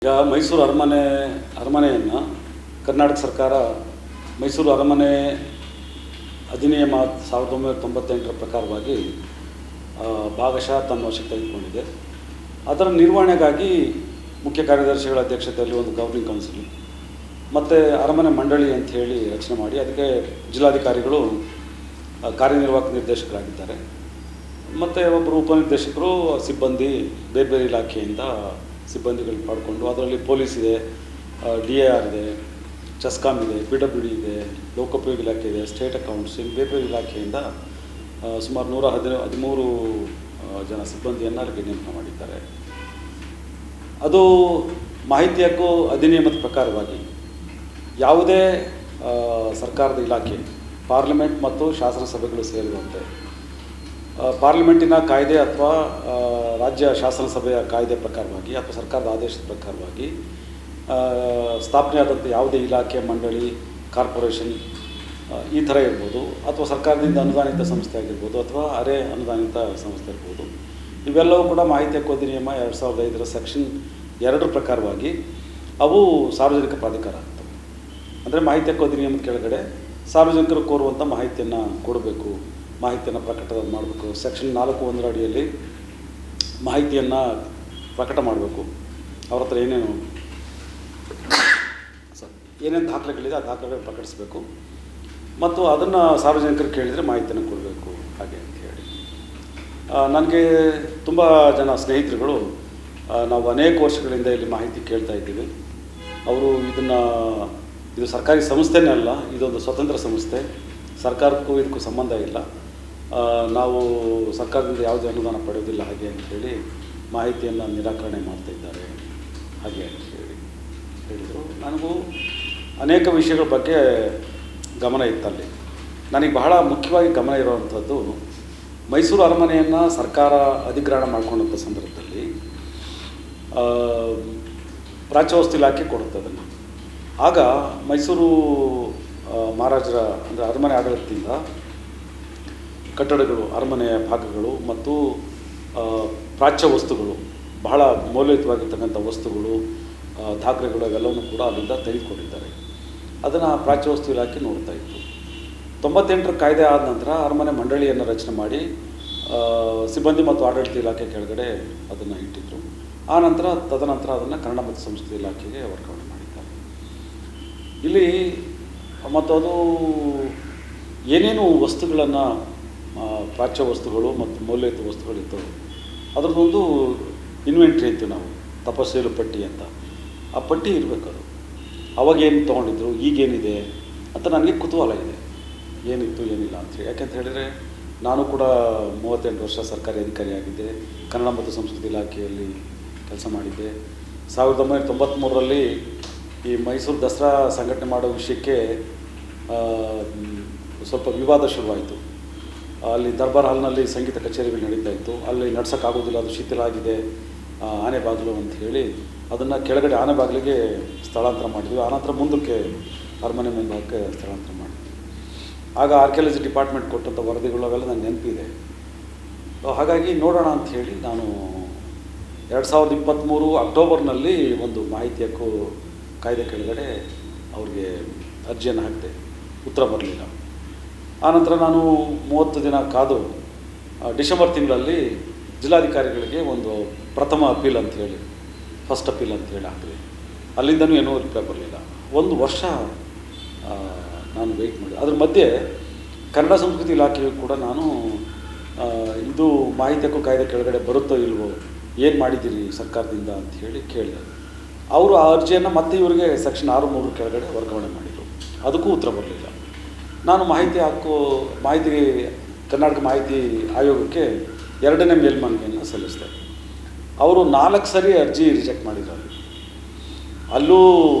ಈಗ ಮೈಸೂರು ಅರಮನೆಯನ್ನು ಕರ್ನಾಟಕ ಸರ್ಕಾರ ಮೈಸೂರು ಅರಮನೆ ಅಧಿನಿಯಮ 1998 ಪ್ರಕಾರವಾಗಿ ಭಾಗಶಃ ತನ್ನ ವಶಕ್ಕೆ ತೆಗೆದುಕೊಂಡಿದೆ. ಅದರ ನಿರ್ವಹಣೆಗಾಗಿ ಮುಖ್ಯ ಕಾರ್ಯದರ್ಶಿಗಳ ಅಧ್ಯಕ್ಷತೆಯಲ್ಲಿ ಒಂದು ಗವರ್ನಿಂಗ್ ಕೌನ್ಸಿಲ್ ಮತ್ತು ಅರಮನೆ ಮಂಡಳಿ ಅಂತ ಹೇಳಿ ರಚನೆ ಮಾಡಿ ಅದಕ್ಕೆ ಜಿಲ್ಲಾಧಿಕಾರಿಗಳು ಕಾರ್ಯನಿರ್ವಾಹಕ ನಿರ್ದೇಶಕರಾಗಿದ್ದಾರೆ. ಮತ್ತು ಒಬ್ಬರು ಉಪನಿರ್ದೇಶಕರು ಸಿಬ್ಬಂದಿ ಬೇರೆ ಬೇರೆ ಇಲಾಖೆಯಿಂದ ಸಿಬ್ಬಂದಿಗಳು ಮಾಡಿಕೊಂಡು ಅದರಲ್ಲಿ ಪೊಲೀಸ್ ಇದೆ, DAR ಇದೆ, ಚೆಸ್ಕಾಮ್ ಇದೆ, PWD ಇದೆ, ಲೋಕೋಪಯೋಗಿ ಇಲಾಖೆ ಇದೆ, ಸ್ಟೇಟ್ ಅಕೌಂಟ್ಸ್, ಬೇರೆ ಬೇರೆ ಇಲಾಖೆಯಿಂದ ಸುಮಾರು 113 ಜನ ಸಿಬ್ಬಂದಿಯನ್ನು ಅದಕ್ಕೆ ನೇಮಕ ಮಾಡಿದ್ದಾರೆ. ಅದು ಮಾಹಿತಿ ಹಕ್ಕು ಅಧಿನಿಯಮದ ಪ್ರಕಾರವಾಗಿ ಯಾವುದೇ ಸರ್ಕಾರದ ಇಲಾಖೆ ಪಾರ್ಲಿಮೆಂಟ್ ಮತ್ತು ಶಾಸನಸಭೆಗಳು ಸೇರಿದಂತೆ ಪಾರ್ಲಿಮೆಂಟಿನ ಕಾಯ್ದೆ ಅಥವಾ ರಾಜ್ಯ ಶಾಸನಸಭೆಯ ಕಾಯ್ದೆ ಪ್ರಕಾರವಾಗಿ ಅಥವಾ ಸರ್ಕಾರದ ಆದೇಶದ ಪ್ರಕಾರವಾಗಿ ಸ್ಥಾಪನೆಯಾದಂಥ ಯಾವುದೇ ಇಲಾಖೆ, ಮಂಡಳಿ, ಕಾರ್ಪೊರೇಷನ್ ಈ ಥರ ಇರ್ಬೋದು, ಅಥವಾ ಸರ್ಕಾರದಿಂದ ಅನುದಾನಿತ ಸಂಸ್ಥೆ ಆಗಿರ್ಬೋದು, ಅಥವಾ ಅರೆ ಅನುದಾನಿತ ಸಂಸ್ಥೆ ಇರ್ಬೋದು. ಇವೆಲ್ಲವೂ ಕೂಡ ಮಾಹಿತಿ ಹಕ್ಕು ಅಧಿನಿಯಮ 2005 ಸೆಕ್ಷನ್ 2 ಪ್ರಕಾರವಾಗಿ ಅವು ಸಾರ್ವಜನಿಕ ಪ್ರಾಧಿಕಾರ ಆಗ್ತವೆ. ಅಂದರೆ ಮಾಹಿತಿ ಹಕ್ಕು ಅಧಿನಿಯಮದ ಕೆಳಗಡೆ ಸಾರ್ವಜನಿಕರು ಕೋರುವಂಥ ಮಾಹಿತಿಯನ್ನು ಕೊಡಬೇಕು, ಮಾಹಿತಿಯನ್ನು ಪ್ರಕಟ ಮಾಡಬೇಕು. ಸೆಕ್ಷನ್ 4(1) ಅಡಿಯಲ್ಲಿ ಮಾಹಿತಿಯನ್ನು ಪ್ರಕಟ ಮಾಡಬೇಕು. ಅವ್ರ ಹತ್ರ ಏನೇನು ದಾಖಲೆಗಳಿದೆ ಆ ದಾಖಲೆಗಳನ್ನು ಪ್ರಕಟಿಸಬೇಕು ಮತ್ತು ಅದನ್ನು ಸಾರ್ವಜನಿಕರು ಕೇಳಿದರೆ ಮಾಹಿತಿಯನ್ನು ಕೊಡಬೇಕು ಹಾಗೆ ಅಂತ ಹೇಳಿ. ನನಗೆ ತುಂಬ ಜನ ಸ್ನೇಹಿತರುಗಳು ನಾವು ಅನೇಕ ವರ್ಷಗಳಿಂದ ಇಲ್ಲಿ ಮಾಹಿತಿ ಕೇಳ್ತಾ ಇದ್ದೀವಿ. ಅವರು ಇದು ಸರ್ಕಾರಿ ಸಂಸ್ಥೆನೇ ಅಲ್ಲ, ಇದೊಂದು ಸ್ವತಂತ್ರ ಸಂಸ್ಥೆ, ಸರ್ಕಾರಕ್ಕೂ ಇದಕ್ಕೂ ಸಂಬಂಧ ಇಲ್ಲ, ನಾವು ಸರ್ಕಾರದಿಂದ ಯಾವುದೇ ಅನುದಾನ ಪಡೆಯೋದಿಲ್ಲ ಹಾಗೆ ಅಂತ ಹೇಳಿ ಮಾಹಿತಿಯನ್ನು ನಿರಾಕರಣೆ ಮಾಡ್ತಾಯಿದ್ದಾರೆ ಹಾಗೆ ಅಂತ ಹೇಳಿದರು. ನನಗೂ ಅನೇಕ ವಿಷಯಗಳ ಬಗ್ಗೆ ಗಮನ ಇತ್ತಲ್ಲಿ. ನನಗೆ ಬಹಳ ಮುಖ್ಯವಾಗಿ ಗಮನ ಇರುವಂಥದ್ದು, ಮೈಸೂರು ಅರಮನೆಯನ್ನು ಸರ್ಕಾರ ಅಧಿಗ್ರಹಣ ಮಾಡಿಕೊಂಡಂಥ ಸಂದರ್ಭದಲ್ಲಿ ಪ್ರಾಚ್ಯವಸ್ತು ಇಲಾಖೆ ಕೊಡುತ್ತೆ ಅದನ್ನು. ಆಗ ಮೈಸೂರು ಮಹಾರಾಜರ ಅಂದರೆ ಅರಮನೆ ಆಡಳಿತದಿಂದ ಕಟ್ಟಡಗಳು, ಅರಮನೆಯ ಭಾಗಗಳು ಮತ್ತು ಪ್ರಾಚ್ಯ ವಸ್ತುಗಳು, ಬಹಳ ಮೌಲ್ಯಯುತವಾಗಿರ್ತಕ್ಕಂಥ ವಸ್ತುಗಳು, ದಾಖಲೆಗಳು ಅವೆಲ್ಲವನ್ನೂ ಕೂಡ ಅಲ್ಲಿಂದ ತೆಗೆದುಕೊಂಡಿದ್ದಾರೆ. ಅದನ್ನು ಪ್ರಾಚ್ಯ ವಸ್ತು ಇಲಾಖೆ ನೋಡ್ತಾ ಇತ್ತು. 98 ಕಾಯ್ದೆ ಆದ ನಂತರ ಅರಮನೆ ಮಂಡಳಿಯನ್ನು ರಚನೆ ಮಾಡಿ ಸಿಬ್ಬಂದಿ ಮತ್ತು ಆಡಳಿತ ಇಲಾಖೆ ಕೆಳಗಡೆ ಅದನ್ನು ಇಟ್ಟಿದ್ದರು. ತದನಂತರ ಅದನ್ನು ಕನ್ನಡ ಮತ್ತು ಸಂಸ್ಕೃತಿ ಇಲಾಖೆಗೆ ವರ್ಗಾವಣೆ ಮಾಡಿದ್ದಾರೆ. ಇಲ್ಲಿ ಮತ್ತು ಅದು ಏನೇನು ವಸ್ತುಗಳನ್ನು ಪ್ರಾಚ್ಯ ವಸ್ತುಗಳು ಮತ್ತು ಮೌಲ್ಯಯುತ ವಸ್ತುಗಳಿತ್ತು ಅದರದ್ದೊಂದು ಇನ್ವೆಂಟ್ರಿ ಇತ್ತು, ನಾವು ತಪಸ್ಸೇಲು ಪಟ್ಟಿ ಅಂತ. ಆ ಪಟ್ಟಿ ಇರಬೇಕು. ಅದು ಅವಾಗೇನು ತೊಗೊಂಡಿದ್ರು, ಈಗೇನಿದೆ ಅಂತ ನನಗೆ ಕುತೂಹಲ ಇದೆ, ಏನಿತ್ತು ಏನಿಲ್ಲ ಅಂಥೇಳಿ. ಯಾಕೆಂತ ಹೇಳಿದರೆ ನಾನು ಕೂಡ 38 ವರ್ಷ ಸರ್ಕಾರಿ ಅಧಿಕಾರಿಯಾಗಿದ್ದೆ, ಕನ್ನಡ ಮತ್ತು ಸಂಸ್ಕೃತಿ ಇಲಾಖೆಯಲ್ಲಿ ಕೆಲಸ ಮಾಡಿದ್ದೆ. 1993ರಲ್ಲಿ ಈ ಮೈಸೂರು ದಸರಾ ಸಂಘಟನೆ ಮಾಡೋ ವಿಷಯಕ್ಕೆ ಸ್ವಲ್ಪ ವಿವಾದ ಶುರುವಾಯಿತು. ಅಲ್ಲಿ ದರ್ಬಾರ್ ಹಾಲ್ನಲ್ಲಿ ಸಂಗೀತ ಕಚೇರಿಗಳು ನಡೀತಾ ಇತ್ತು. ಅಲ್ಲಿ ನಡ್ಸೋಕ್ಕಾಗೋದಿಲ್ಲ, ಅದು ಶಿಥಿಲ ಆಗಿದೆ, ಆನೆಬಾಗಿಲು ಅಂತ ಹೇಳಿ ಅದನ್ನು ಕೆಳಗಡೆ ಆನೆಬಾಗಿಲಿಗೆ ಸ್ಥಳಾಂತರ ಮಾಡಿದ್ವಿ. ಆನಂತರ ಮುಂದಕ್ಕೆ ಅರಮನೆ ಮುಂಭಾಗಕ್ಕೆ ಸ್ಥಳಾಂತರ ಮಾಡಿದ್ವಿ. ಆಗ ಆರ್ಕಿಯಾಲಜಿ ಡಿಪಾರ್ಟ್ಮೆಂಟ್ ಕೊಟ್ಟಂಥ ವರದಿಗಳು ಅವೆಲ್ಲ ನನಗೆ ನೆನಪಿದೆ. ಹಾಗಾಗಿ ನೋಡೋಣ ಅಂಥೇಳಿ ನಾನು 2023 ಅಕ್ಟೋಬರ್ನಲ್ಲಿ ಒಂದು ಮಾಹಿತಿ ಹಕ್ಕು ಕಾಯ್ದೆ ಕೆಳಗಡೆ ಅವ್ರಿಗೆ ಅರ್ಜಿಯನ್ನು ಹಾಕಿದೆ. ಉತ್ತರ ಬರಲಿಲ್ಲ. ಆನಂತರ ನಾನು 30 ದಿನ ಕಾದು ಡಿಸೆಂಬರ್ ತಿಂಗಳಲ್ಲಿ ಜಿಲ್ಲಾಧಿಕಾರಿಗಳಿಗೆ ಒಂದು ಪ್ರಥಮ ಅಪೀಲ್ ಅಂಥೇಳಿ, ಫಸ್ಟ್ ಅಪೀಲ್ ಅಂಥೇಳಿ ಹಾಕಿದೆ. ಅಲ್ಲಿಂದನೂ ಏನೂ ರಿಪ್ಲೈ ಬರಲಿಲ್ಲ. 1 ವರ್ಷ ನಾನು ವೆಯ್ಟ್ ಮಾಡಿದೆ. ಅದ್ರ ಮಧ್ಯೆ ಕನ್ನಡ ಸಂಸ್ಕೃತಿ ಇಲಾಖೆಯು ಕೂಡ ನಾನು ಇದು ಮಾಹಿತಿ ಹಕ್ಕು ಕಾಯ್ದೆ ಕೆಳಗಡೆ ಬರುತ್ತೋ ಇಲ್ವೋ, ಏನು ಮಾಡಿದ್ದೀರಿ ಸರ್ಕಾರದಿಂದ ಅಂಥೇಳಿ ಕೇಳಿದೆ. ಅವರು ಆ ಅರ್ಜಿಯನ್ನು ಮತ್ತೆ ಇವರಿಗೆ ಸೆಕ್ಷನ್ 6(3) ಕೆಳಗಡೆ ವರ್ಗಾವಣೆ ಮಾಡಿದರು. ಅದಕ್ಕೂ ಉತ್ತರ ಬರಲಿಲ್ಲ. ನಾನು ಕರ್ನಾಟಕ ಮಾಹಿತಿ ಆಯೋಗಕ್ಕೆ 2ನೇ ಮೇಲ್ಮನವಿಯನ್ನು ಸಲ್ಲಿಸಿದೆ. ಅವರು 4 ಸರಿ ಅರ್ಜಿ ರಿಜೆಕ್ಟ್ ಮಾಡಿದ್ದಾರೆ. ಅಲ್ಲೂ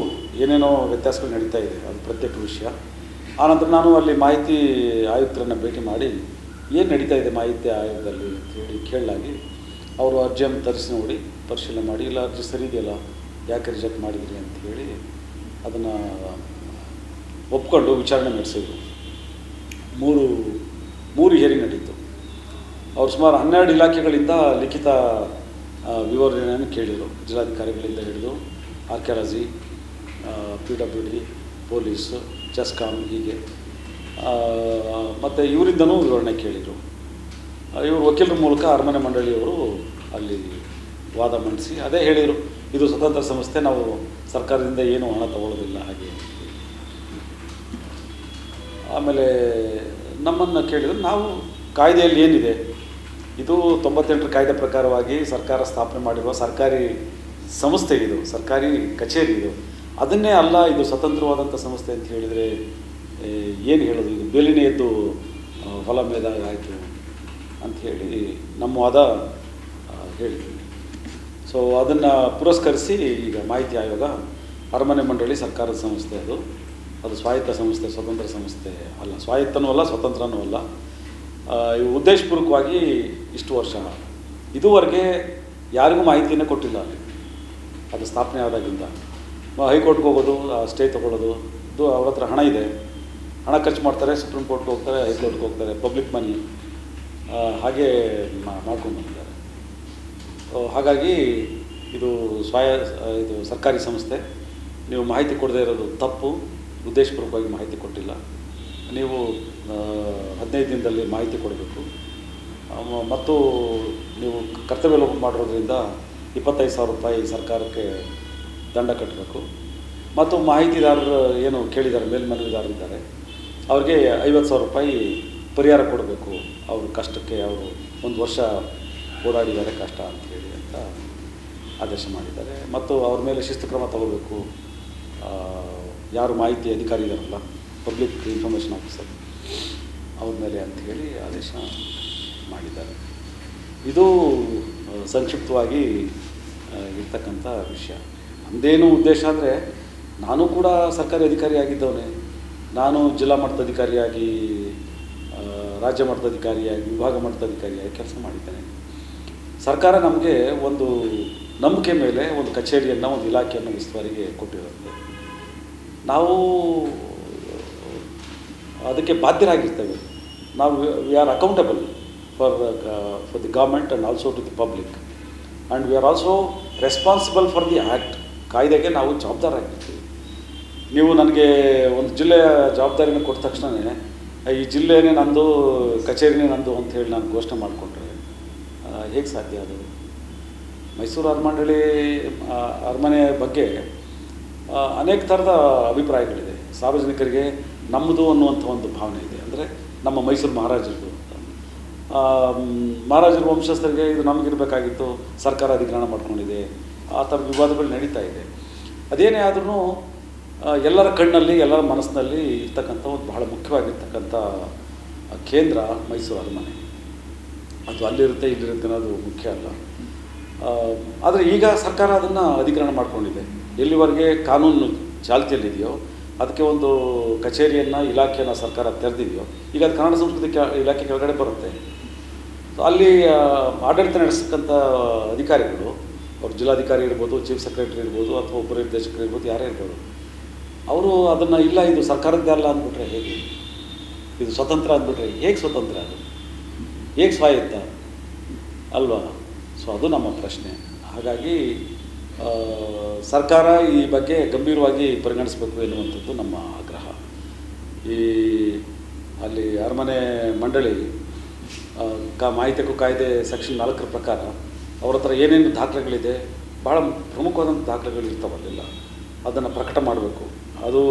ಏನೇನೋ ವ್ಯತ್ಯಾಸಗಳು ನಡೀತಾ ಇದೆ, ಅದು ಪ್ರತ್ಯೇಕ ವಿಷಯ. ಆನಂತರ ನಾನು ಅಲ್ಲಿ ಮಾಹಿತಿ ಆಯುಕ್ತರನ್ನು ಭೇಟಿ ಮಾಡಿ ಏನು ನಡೀತಾ ಇದೆ ಮಾಹಿತಿ ಆಯೋಗದಲ್ಲಿ ಅಂತೇಳಿ ಕೇಳಲಾಗಿ ಅವರು ಅರ್ಜಿಯನ್ನು ತರಿಸಿ ನೋಡಿ ಪರಿಶೀಲನೆ ಮಾಡಿ, ಇಲ್ಲ ಅರ್ಜಿ ಸರಿ ಇದೆಯಲ್ಲ, ಯಾಕೆ ರಿಜೆಕ್ಟ್ ಮಾಡಿದ್ರಿ ಅಂಥೇಳಿ ಅದನ್ನು ಒಪ್ಕೊಂಡು ವಿಚಾರಣೆ ನಡೆಸಿದ್ರು. 3 ಹಿಯರಿಂಗ್ ನಡೀತು. ಅವ್ರು ಸುಮಾರು 12 ಇಲಾಖೆಗಳಿಂದ ಲಿಖಿತ ವಿವರಣೆಯನ್ನು ಕೇಳಿದರು. ಜಿಲ್ಲಾಧಿಕಾರಿಗಳಿಂದ ಹಿಡಿದು ಆರ್ಕಿಯಾಲಜಿ, PWD, ಪೊಲೀಸು, ಚೆಸ್ಕಾಮ್ ಹೀಗೆ ಮತ್ತು ಇವರಿಂದನೂ ವಿವರಣೆ ಕೇಳಿದರು. ಇವರು ವಕೀಲರ ಮೂಲಕ ಅರಮನೆ ಮಂಡಳಿಯವರು ಅಲ್ಲಿ ವಾದ ಮಂಡಿಸಿ ಅದೇ ಹೇಳಿದರು, ಇದು ಸ್ವತಂತ್ರ ಸಂಸ್ಥೆ, ನಾವು ಸರ್ಕಾರದಿಂದ ಏನೂ ಹಣ ತಗೊಳ್ಳೋದಿಲ್ಲ ಹಾಗೆ. ಆಮೇಲೆ ನಮ್ಮನ್ನು ಕೇಳಿದ್ರು, ನಾವು ಕಾಯ್ದೆಯಲ್ಲಿ ಏನಿದೆ, ಇದು 98ರ ಕಾಯ್ದೆ ಪ್ರಕಾರವಾಗಿ ಸರ್ಕಾರ ಸ್ಥಾಪನೆ ಮಾಡಿರುವ ಸರ್ಕಾರಿ ಸಂಸ್ಥೆ, ಇದು ಸರ್ಕಾರಿ ಕಚೇರಿ, ಇದು ಅದನ್ನೇ ಅಲ್ಲ, ಇದು ಸ್ವತಂತ್ರವಾದಂಥ ಸಂಸ್ಥೆ ಅಂತ ಹೇಳಿದರೆ ಏನು ಹೇಳೋದು, ಇದು ಬೇಲಿನೇ ಎದ್ದು ಹೊಲ ಮೇದಾಗ ಆಯಿತು ಅಂಥೇಳಿ ನಮ್ಮ ವಾದ ಹೇಳಿದ್ವಿ. ಸೊ ಅದನ್ನು ಪುರಸ್ಕರಿಸಿ ಈಗ ಮಾಹಿತಿ ಆಯೋಗ ಅರಮನೆ ಮಂಡಳಿ ಸರ್ಕಾರದ ಸಂಸ್ಥೆ, ಅದು ಸ್ವಾಯತ್ತ ಸಂಸ್ಥೆ, ಸ್ವತಂತ್ರ ಸಂಸ್ಥೆ ಅಲ್ಲ, ಸ್ವಾಯತ್ತನೂ ಅಲ್ಲ ಸ್ವತಂತ್ರನೂ ಅಲ್ಲ. ಉದ್ದೇಶಪೂರ್ವಕವಾಗಿ ಇಷ್ಟು ವರ್ಷ ಇದುವರೆಗೆ ಯಾರಿಗೂ ಮಾಹಿತಿಯನ್ನು ಕೊಟ್ಟಿಲ್ಲ. ಅಲ್ಲಿ ಅದು ಸ್ಥಾಪನೆ ಆದಾಗಿಂದ ಹೈಕೋರ್ಟ್ಗೆ ಹೋಗೋದು, ಸ್ಟೇ ತೊಗೊಳ್ಳೋದು, ಇದು ಅವ್ರ ಹತ್ರ ಹಣ ಇದೆ, ಹಣ ಖರ್ಚು ಮಾಡ್ತಾರೆ, ಸುಪ್ರೀಂ ಕೋರ್ಟ್ಗೆ ಹೋಗ್ತಾರೆ, ಹೈಕೋರ್ಟ್ಗೆ ಹೋಗ್ತಾರೆ, ಪಬ್ಲಿಕ್ ಮನಿ ಹಾಗೆ ಮಾಡ್ಕೊಂಡು ಬಂದಿದ್ದಾರೆ. ಹಾಗಾಗಿ ಇದು ಇದು ಸರ್ಕಾರಿ ಸಂಸ್ಥೆ, ನೀವು ಮಾಹಿತಿ ಕೊಡದೇ ಇರೋದು ತಪ್ಪು, ಉದ್ದೇಶಪೂರ್ವಕವಾಗಿ ಮಾಹಿತಿ ಕೊಟ್ಟಿಲ್ಲ. ನೀವು 15 ದಿನದಲ್ಲಿ ಮಾಹಿತಿ ಕೊಡಬೇಕು ಮತ್ತು ನೀವು ಕರ್ತವ್ಯ ಲೋಪ ಮಾಡಿರೋದ್ರಿಂದ 25,000 ರೂಪಾಯಿ ಸರ್ಕಾರಕ್ಕೆ ದಂಡ ಕಟ್ಟಬೇಕು ಮತ್ತು ಮಾಹಿತಿದಾರರು ಏನು ಕೇಳಿದ್ದಾರೆ, ಮೇಲ್ಮನವಿದಾರರಿದ್ದಾರೆ, ಅವ್ರಿಗೆ 50,000 ರೂಪಾಯಿ ಪರಿಹಾರ ಕೊಡಬೇಕು. ಅವ್ರ ಕಷ್ಟಕ್ಕೆ ಅವರು 1 ವರ್ಷ ಓಡಾಡಿದ್ದಾರೆ ಕಷ್ಟ ಅಂಥೇಳಿ ಅಂತ ಆದೇಶ ಮಾಡಿದ್ದಾರೆ. ಮತ್ತು ಅವ್ರ ಮೇಲೆ ಶಿಸ್ತು ಕ್ರಮ ತಗೋಬೇಕು, ಯಾರು ಮಾಹಿತಿ ಅಧಿಕಾರಿ ಇದ್ದಾರಲ್ಲ, ಪಬ್ಲಿಕ್ ಇನ್ಫಾರ್ಮೇಷನ್ ಆಫೀಸರ್, ಅವ್ರ ಮೇಲೆ ಅಂಥೇಳಿ ಆದೇಶ ಮಾಡಿದ್ದಾರೆ. ಇದು ಸಂಕ್ಷಿಪ್ತವಾಗಿ ಇರ್ತಕ್ಕಂಥ ವಿಷಯ. ನಮ್ಮದೇನು ಉದ್ದೇಶ ಅಂದರೆ, ನಾನು ಕೂಡ ಸರ್ಕಾರಿ ಅಧಿಕಾರಿ ಆಗಿದ್ದವನೇ, ನಾನು ಜಿಲ್ಲಾ ಮಟ್ಟದ ಅಧಿಕಾರಿಯಾಗಿ, ರಾಜ್ಯ ಮಟ್ಟದ ಅಧಿಕಾರಿಯಾಗಿ, ವಿಭಾಗ ಮಟ್ಟದ ಅಧಿಕಾರಿಯಾಗಿ ಕೆಲಸ ಮಾಡಿದ್ದೇನೆ. ಸರ್ಕಾರ ನಮಗೆ ಒಂದು ನಂಬಿಕೆ ಮೇಲೆ ಒಂದು ಕಚೇರಿಯನ್ನು, ಒಂದು ಇಲಾಖೆಯನ್ನು ಉಸ್ತುವಾರಿಗೆ ಕೊಟ್ಟಿರುತ್ತೆ. ನಾವು ಅದಕ್ಕೆ ಬಾಧ್ಯರಾಗಿರ್ತೇವೆ. ನಾವು we are accountable for the government and also to the public, and we are also responsible for the act. ಕಾಯ್ದೆಗೆ ನಾವು ಜವಾಬ್ದಾರಾಗಿರ್ತೀವಿ. ನೀವು ನನಗೆ ಒಂದು ಜಿಲ್ಲೆಯ ಜವಾಬ್ದಾರಿನ ಕೊಟ್ಟ ತಕ್ಷಣವೇ ಈ ಜಿಲ್ಲೆನೇ ನಂದು, ಕಚೇರಿನೇ ನಂದು ಅಂಥೇಳಿ ನಾನು ಘೋಷಣೆ ಮಾಡಿಕೊಂಡ್ರೆ ಹೇಗೆ ಸಾಧ್ಯ? ಅದು ಮೈಸೂರು ಅರಮನೆ ಬಗ್ಗೆ ಅನೇಕ ಥರದ ಅಭಿಪ್ರಾಯಗಳಿದೆ. ಸಾರ್ವಜನಿಕರಿಗೆ ನಮ್ಮದು ಅನ್ನುವಂಥ ಒಂದು ಭಾವನೆ ಇದೆ. ಅಂದರೆ ನಮ್ಮ ಮೈಸೂರು ಮಹಾರಾಜರದು ಅಂತ, ಮಹಾರಾಜರ ವಂಶಸ್ಥರಿಗೆ ಇದು ನಮಗಿರಬೇಕಾಗಿತ್ತು, ಸರ್ಕಾರ ಅಧಿಗ್ರಹಣ ಮಾಡ್ಕೊಂಡಿದೆ, ಆ ಥರ ವಿವಾದಗಳು ನಡೀತಾ ಇದೆ. ಅದೇನೇ ಆದ್ರೂ ಎಲ್ಲರ ಕಣ್ಣಲ್ಲಿ, ಎಲ್ಲರ ಮನಸ್ಸಿನಲ್ಲಿ ಇರ್ತಕ್ಕಂಥ ಒಂದು ಬಹಳ ಮುಖ್ಯವಾಗಿರ್ತಕ್ಕಂಥ ಕೇಂದ್ರ ಮೈಸೂರು ಅರಮನೆ. ಅದು ಅಲ್ಲಿರುತ್ತೆ ಇಲ್ಲಿರುತ್ತೆ ಅನ್ನೋದು ಮುಖ್ಯ ಅಲ್ಲ. ಆದರೆ ಈಗ ಸರ್ಕಾರ ಅದನ್ನು ಅಧಿಗ್ರಹಣ ಮಾಡ್ಕೊಂಡಿದೆ. ಎಲ್ಲಿವರೆಗೆ ಕಾನೂನು ಚಾಲ್ತಿಯಲ್ಲಿದೆಯೋ ಅದಕ್ಕೆ ಒಂದು ಕಚೇರಿಯನ್ನು, ಇಲಾಖೆಯನ್ನು ಸರ್ಕಾರ ತೆರೆದಿದೆಯೋ, ಈಗ ಅದು ಕನ್ನಡ ಸಂಸ್ಕೃತಿ ಇಲಾಖೆ ಕೆಳಗಡೆ ಬರುತ್ತೆ. ಅಲ್ಲಿ ಆಡಳಿತ ನಡೆಸ್ತಕ್ಕಂಥ ಅಧಿಕಾರಿಗಳು, ಅವ್ರು ಜಿಲ್ಲಾಧಿಕಾರಿ ಇರ್ಬೋದು, ಚೀಫ್ ಸೆಕ್ರೆಟರಿ ಇರ್ಬೋದು, ಅಥವಾ ಉಪನಿರ್ದೇಶಕರು ಇರ್ಬೋದು, ಯಾರೇ ಇರ್ಬೋದು, ಅವರು ಅದನ್ನು ಇಲ್ಲ ಇದು ಸರ್ಕಾರದ್ದೇ ಅಲ್ಲ ಅಂದ್ಬಿಟ್ರೆ ಹೇಗೆ? ಇದು ಸ್ವತಂತ್ರ ಅಂದ್ಬಿಟ್ರೆ ಹೇಗೆ ಸ್ವತಂತ್ರ? ಅದು ಹೇಗೆ ಸ್ವಾಯತ್ತ ಅಲ್ವಾ? ಸೊ ಅದು ನಮ್ಮ ಪ್ರಶ್ನೆ. ಹಾಗಾಗಿ ಸರ್ಕಾರ ಈ ಬಗ್ಗೆ ಗಂಭೀರವಾಗಿ ಪರಿಗಣಿಸಬೇಕು ಎನ್ನುವಂಥದ್ದು ನಮ್ಮ ಆಗ್ರಹ. ಅಲ್ಲಿ ಅರಮನೆ ಮಂಡಳಿ ಮಾಹಿತಿ ಹಕ್ಕು ಕಾಯ್ದೆ ಸೆಕ್ಷನ್ 4 ಪ್ರಕಾರ ಅವ್ರ ಹತ್ರ ಏನೇನು ದಾಖಲೆಗಳಿದೆ, ಭಾಳ ಪ್ರಮುಖವಾದಂಥ ದಾಖಲೆಗಳು ಇರ್ತಾವಲ್ಲ, ಅದನ್ನು ಪ್ರಕಟ ಮಾಡಬೇಕು. ಅದು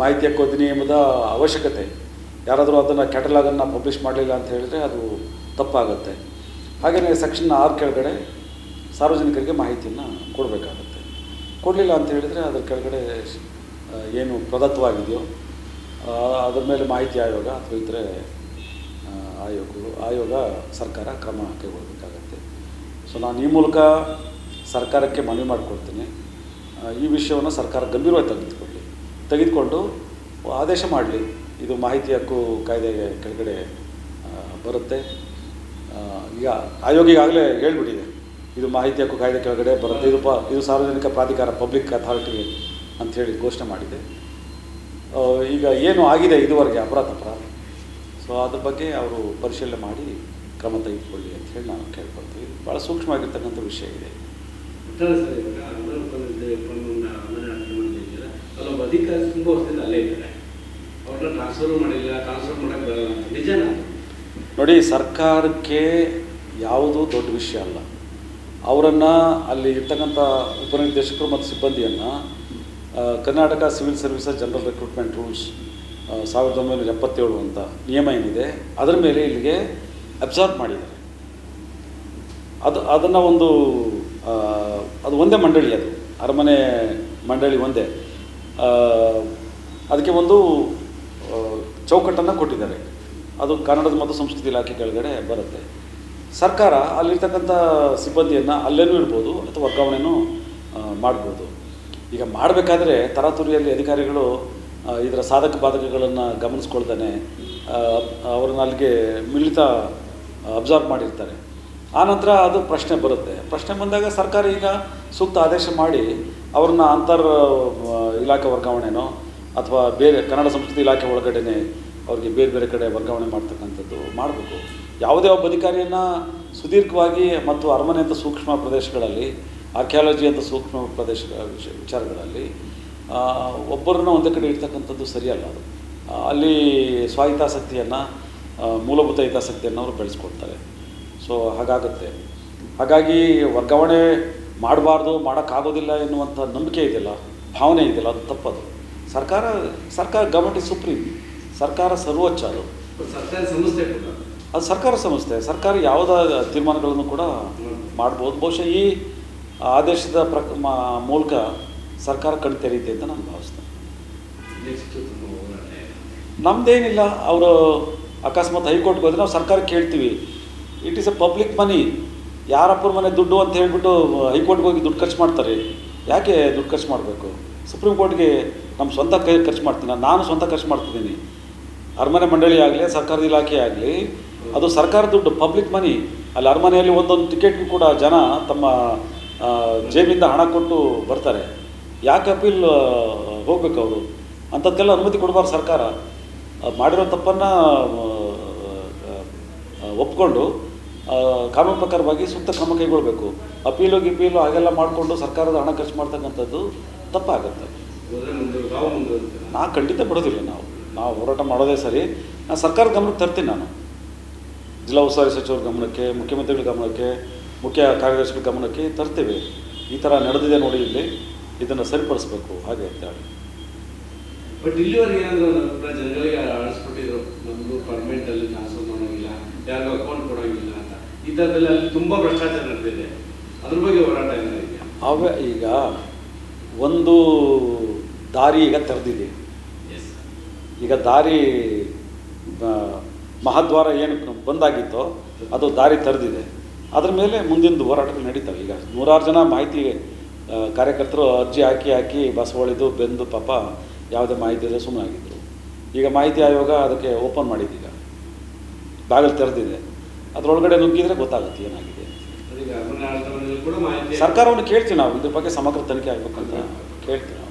ಮಾಹಿತಿ ಹಕ್ಕು ಅಧಿನಿಯಮದ ಅವಶ್ಯಕತೆ. ಯಾರಾದರೂ ಅದನ್ನು ಕ್ಯಾಟಲಾಗನ್ನು ಪಬ್ಲಿಷ್ ಮಾಡಲಿಲ್ಲ ಅಂತ ಹೇಳಿದರೆ ಅದು ತಪ್ಪಾಗುತ್ತೆ. ಹಾಗೆಯೇ ಸೆಕ್ಷನ್ 6 ಕೆಳಗಡೆ ಸಾರ್ವಜನಿಕರಿಗೆ ಮಾಹಿತಿಯನ್ನು ಕೊಡಬೇಕಾಗತ್ತೆ. ಕೊಡಲಿಲ್ಲ ಅಂತ ಹೇಳಿದರೆ ಅದರ ಕೆಳಗಡೆ ಏನು ಪ್ರದತ್ತವಾಗಿದೆಯೋ ಅದರ ಮೇಲೆ ಮಾಹಿತಿ ಆಯೋಗ ಅಥವಾ ಇತರೆ ಆಯೋಗ ಸರ್ಕಾರ ಕ್ರಮ ಕೈಗೊಳ್ಳಬೇಕಾಗತ್ತೆ. ಸೊ ನಾನು ಈ ಮೂಲಕ ಸರ್ಕಾರಕ್ಕೆ ಮನವಿ ಮಾಡಿಕೊಡ್ತೀನಿ, ಈ ವಿಷಯವನ್ನು ಸರ್ಕಾರ ಗಂಭೀರವಾಗಿ ತೆಗೆದುಕೊಂಡು ಆದೇಶ ಮಾಡಲಿ. ಇದು ಮಾಹಿತಿ ಹಕ್ಕು ಕಾಯ್ದೆಗೆ ಕೆಳಗಡೆ ಬರುತ್ತೆ. ಈಗ ಆಯೋಗ ಈಗಾಗಲೇ ಹೇಳ್ಬಿಟ್ಟಿದೆ, ಇದು ಮಾಹಿತಿ ಹಕ್ಕು ಕಾಯ್ದೆ ಕೆಳಗಡೆ ಬರುತ್ತೆ, ಇದು ಸಾರ್ವಜನಿಕ ಪ್ರಾಧಿಕಾರ, ಪಬ್ಲಿಕ್ ಅಥಾರಿಟಿ ಅಂಥೇಳಿ ಘೋಷಣೆ ಮಾಡಿದೆ. ಈಗ ಏನು ಆಗಿದೆ ಇದುವರೆಗೆ ಅಪರಾಧ, ಸೊ ಅದ್ರ ಬಗ್ಗೆ ಅವರು ಪರಿಶೀಲನೆ ಮಾಡಿ ಕ್ರಮ ತೆಗೆದುಕೊಳ್ಳಿ ಅಂತ ಹೇಳಿ ನಾವು ಕೇಳ್ಕೊಳ್ತೀವಿ. ಭಾಳ ಸೂಕ್ಷ್ಮವಾಗಿರ್ತಕ್ಕಂಥ ವಿಷಯ ಇದೆ. ಅಧಿಕಾರಿ ತುಂಬ ವರ್ಷದಿಂದ ಅಲ್ಲೇ ಇದ್ದಾರೆ, ಅವ್ರನ್ನ ಟ್ರಾನ್ಸ್ಫರ್ ಮಾಡಿಲ್ಲ, ಟ್ರಾನ್ಸ್ಫರ್ ಮಾಡೋಕ್ಕೆ ಬರಲ್ಲ ಅಂತ ನಿಜನಾ? ನೋಡಿ, ಸರ್ಕಾರಕ್ಕೆ ಯಾವುದೂ ದೊಡ್ಡ ವಿಷಯ ಅಲ್ಲ. ಅವರನ್ನು ಅಲ್ಲಿ ಇರ್ತಕ್ಕಂಥ ಉಪನಿರ್ದೇಶಕರು ಮತ್ತು ಸಿಬ್ಬಂದಿಯನ್ನು Karnataka civil services general recruitment rules 1977 ಅಂತ ನಿಯಮ ಏನಿದೆ ಅದರ ಮೇಲೆ ಇಲ್ಲಿಗೆ ಅಬ್ಸಾರ್ಬ್ ಮಾಡಿದ್ದಾರೆ. ಅದನ್ನು ಒಂದು ಅದು ಒಂದೇ ಮಂಡಳಿ, ಅದು ಅರಮನೆ ಮಂಡಳಿ ಒಂದೇ. ಅದಕ್ಕೆ ಒಂದು ಚೌಕಟ್ಟನ್ನು ಕೊಟ್ಟಿದ್ದಾರೆ. ಅದು ಕನ್ನಡದ ಮತ್ತು ಸಂಸ್ಕೃತಿ ಇಲಾಖೆ ಕೆಳಗಡೆ ಬರುತ್ತೆ. ಸರ್ಕಾರ ಅಲ್ಲಿರ್ತಕ್ಕಂಥ ಸಿಬ್ಬಂದಿಯನ್ನು ಅಲ್ಲೇನೂ ಇಡ್ಬೋದು ಅಥವಾ ವರ್ಗಾವಣೆನೂ ಮಾಡ್ಬೋದು. ಈಗ ಮಾಡಬೇಕಾದ್ರೆ ತರಾತುರಿಯಲ್ಲಿ ಅಧಿಕಾರಿಗಳು ಇದರ ಸಾಧಕ ಬಾಧಕಗಳನ್ನು ಗಮನಿಸ್ಕೊಳ್ತಾನೆ ಅವ್ರನ್ನ ಅಲ್ಲಿಗೆ ಮಿಳಿತ ಅಬ್ಸರ್ವ್ ಮಾಡಿರ್ತಾರೆ. ಆನಂತರ ಅದು ಪ್ರಶ್ನೆ ಬರುತ್ತೆ. ಪ್ರಶ್ನೆ ಬಂದಾಗ ಸರ್ಕಾರ ಈಗ ಸೂಕ್ತ ಆದೇಶ ಮಾಡಿ ಅವ್ರನ್ನ ಇಲಾಖೆ ವರ್ಗಾವಣೆನೋ ಅಥವಾ ಬೇರೆ ಕನ್ನಡ ಸಂಸ್ಕೃತಿ ಇಲಾಖೆ ಒಳಗಡೆನೆ ಅವ್ರಿಗೆ ಬೇರೆ ಬೇರೆ ಕಡೆ ವರ್ಗಾವಣೆ ಮಾಡ್ತಕ್ಕಂಥದ್ದು ಮಾಡಬೇಕು. ಯಾವುದೇ ಒಬ್ಬ ಅಧಿಕಾರಿಯನ್ನು ಸುದೀರ್ಘವಾಗಿ ಮತ್ತು ಅರಮನೆ ಅಂತ ಸೂಕ್ಷ್ಮ ಪ್ರದೇಶಗಳಲ್ಲಿ, ಆರ್ಕಿಯಾಲಜಿ ಅಂತ ಸೂಕ್ಷ್ಮ ವಿಚಾರಗಳಲ್ಲಿ ಒಬ್ಬರನ್ನ ಒಂದೇ ಕಡೆ ಇರ್ತಕ್ಕಂಥದ್ದು ಸರಿಯಲ್ಲ. ಅದು ಅಲ್ಲಿ ಸ್ವಾಹಿತಾಸಕ್ತಿಯನ್ನು, ಮೂಲಭೂತ ಹಿತಾಸಕ್ತಿಯನ್ನು ಅವರು ಬೆಳೆಸ್ಕೊಳ್ತಾರೆ. ಸೊ ಹಾಗಾಗುತ್ತೆ. ಹಾಗಾಗಿ ವರ್ಗಾವಣೆ ಮಾಡಬಾರ್ದು, ಮಾಡೋಕ್ಕಾಗೋದಿಲ್ಲ ಎನ್ನುವಂಥ ನಂಬಿಕೆ ಇದೆಯಲ್ಲ, ಭಾವನೆ ಇದೆಯಲ್ಲ, ಅದು ತಪ್ಪದು. ಸರ್ಕಾರ ಗವರ್ಮೆಂಟ್ ಇಸ್ ಸುಪ್ರೀಂ, ಸರ್ಕಾರ ಸರ್ವೋಚ್ಚ. ಅದು ಸರ್ಕಾರಿ ಸಂಸ್ಥೆ, ಅದು ಸರ್ಕಾರ ಸಂಸ್ಥೆ. ಸರ್ಕಾರ ಯಾವುದೇ ತೀರ್ಮಾನಗಳನ್ನು ಕೂಡ ಮಾಡ್ಬೋದು. ಬಹುಶಃ ಈ ಆದೇಶದ ಮೂಲಕ ಸರ್ಕಾರ ಕಣ್ಣು ತೆರೀತೆ ಅಂತ ನಾನು ಭಾವಿಸ್ತೇನೆ. ನಮ್ಮದೇನಿಲ್ಲ. ಅವರು ಅಕಸ್ಮಾತ್ ಹೈಕೋರ್ಟ್ಗೆ ಹೋದರೆ ನಾವು ಸರ್ಕಾರಕ್ಕೆ ಕೇಳ್ತೀವಿ, it is a public money, ಯಾರಪ್ಪರ ಮನೆ ದುಡ್ಡು ಅಂತ ಹೇಳ್ಬಿಟ್ಟು ಹೈಕೋರ್ಟ್ಗೆ ಹೋಗಿ ದುಡ್ಡು ಖರ್ಚು ಮಾಡ್ತಾರೆ. ಯಾಕೆ ದುಡ್ಡು ಖರ್ಚು ಮಾಡಬೇಕು? ಸುಪ್ರೀಂ ಕೋರ್ಟ್ಗೆ ನಮ್ಮ ಸ್ವಂತ ಖರ್ಚು ಮಾಡ್ತೀನಿ, ನಾನು ಸ್ವಂತ ಖರ್ಚು ಮಾಡ್ತಿದ್ದೀನಿ. ಅರಮನೆ ಮಂಡಳಿ ಆಗಲಿ, ಸರ್ಕಾರದ ಇಲಾಖೆ ಆಗಲಿ, ಅದು ಸರ್ಕಾರ ದುಡ್ಡು, ಪಬ್ಲಿಕ್ ಮನಿ. ಅಲ್ಲಿ ಅರಮನೆಯಲ್ಲಿ ಒಂದೊಂದು ಟಿಕೆಟ್ಗೂ ಕೂಡ ಜನ ತಮ್ಮ ಜೇಬಿಂದ ಹಣ ಕೊಟ್ಟು ಬರ್ತಾರೆ. ಯಾಕೆ ಅಪೀಲ್ ಹೋಗ್ಬೇಕು ಅವರು? ಅಂಥದ್ದೆಲ್ಲ ಅನುಮತಿ ಕೊಡಬಾರ್ದು. ಸರ್ಕಾರ ಮಾಡಿರೋ ತಪ್ಪನ್ನು ಒಪ್ಕೊಂಡು ಕಾನೂನು ಪ್ರಕಾರವಾಗಿ ಸೂಕ್ತ ಕ್ರಮ ಕೈಗೊಳ್ಳಬೇಕು. ಅಪೀಲು ಗಿಪೀಲು ಹಾಗೆಲ್ಲ ಮಾಡಿಕೊಂಡು ಸರ್ಕಾರದ ಹಣ ಖರ್ಚು ಮಾಡ್ತಕ್ಕಂಥದ್ದು ತಪ್ಪಾಗುತ್ತೆ. ಖಂಡಿತ ಬಿಡೋದಿಲ್ಲ. ನಾವು ಹೋರಾಟ ಮಾಡೋದೇ ಸರಿ. ನಾನು ಸರ್ಕಾರದ ಗಮನಕ್ಕೆ ತರ್ತೀನಿ. ನಾನು ಜಿಲ್ಲಾ ಉಸ್ತುವಾರಿ ಸಚಿವರ ಗಮನಕ್ಕೆ, ಮುಖ್ಯಮಂತ್ರಿಗಳ ಗಮನಕ್ಕೆ, ಮುಖ್ಯ ಕಾರ್ಯದರ್ಶಿಗಳ ಗಮನಕ್ಕೆ ತರ್ತೀವಿ. ಈ ಥರ ನಡೆದಿದೆ ನೋಡಿ, ಇಲ್ಲಿ ಇದನ್ನು ಸರಿಪಡಿಸ್ಬೇಕು ಹಾಗೆ ಅಂತೇಳಿ. ಬಟ್ ಇಲ್ಲಿವರೆಗೆ ಏನಾದರೂ ಜನಗಳಿಗೆ ಅಳಿಸ್ಬಿಟ್ಟಿದ್ರು, ನಮ್ಮದು ಪರ್ಮನೆಂಟಲ್ಲಿ ಟ್ರಾನ್ಸ್ಫರ್ ಮಾಡೋಂಗಿಲ್ಲ, ಯಾರಿಗೂ ಅಕೌಂಟ್ ಕೊಡೋಂಗಿಲ್ಲ ಅಂತ. ಈ ಥರದಲ್ಲಿ ಅಲ್ಲಿ ತುಂಬ ಭ್ರಷ್ಟಾಚಾರ ನಡೆದಿದೆ. ಅದ್ರ ಬಗ್ಗೆ ಹೋರಾಟ ಏನಾಗಿದೆ? ಅವೇ ಈಗ ಒಂದು ದಾರಿ ಈಗ ತೆರೆದಿದೆ. ಈಗ ದಾರಿ ಮಹಾದ್ವಾರ ಏನು ಬಂದಾಗಿತ್ತೋ ಅದು ದಾರಿ ತೆರೆದಿದೆ. ಅದ್ರ ಮೇಲೆ ಮುಂದಿನ ಹೋರಾಟಗಳು ನಡೀತವೆ. ಈಗ 100 ಜನ ಮಾಹಿತಿ ಕಾರ್ಯಕರ್ತರು ಅರ್ಜಿ ಹಾಕಿ ಬಸವಳಿದು ಬೆಂದು ಪಾಪ ಯಾವುದೇ ಮಾಹಿತಿ ಇಲ್ಲ ಸುಮ್ಮನಾಗಿದ್ದರು. ಈಗ ಮಾಹಿತಿ ಆಯೋಗ ಅದಕ್ಕೆ ಓಪನ್ ಮಾಡಿದ್ದೀಗ, ಬಾಗಿಲು ತೆರೆದಿದೆ. ಅದರೊಳಗಡೆ ನುಗ್ಗಿದ್ರೆ ಗೊತ್ತಾಗುತ್ತೆ ಏನಾಗಿದೆ. ಸರ್ಕಾರವನ್ನು ಕೇಳ್ತೀವಿ ನಾವು, ಇದ್ರ ಬಗ್ಗೆ ಸಮಗ್ರ ತನಿಖೆ ಆಗಬೇಕಂತ ಕೇಳ್ತೀವಿ.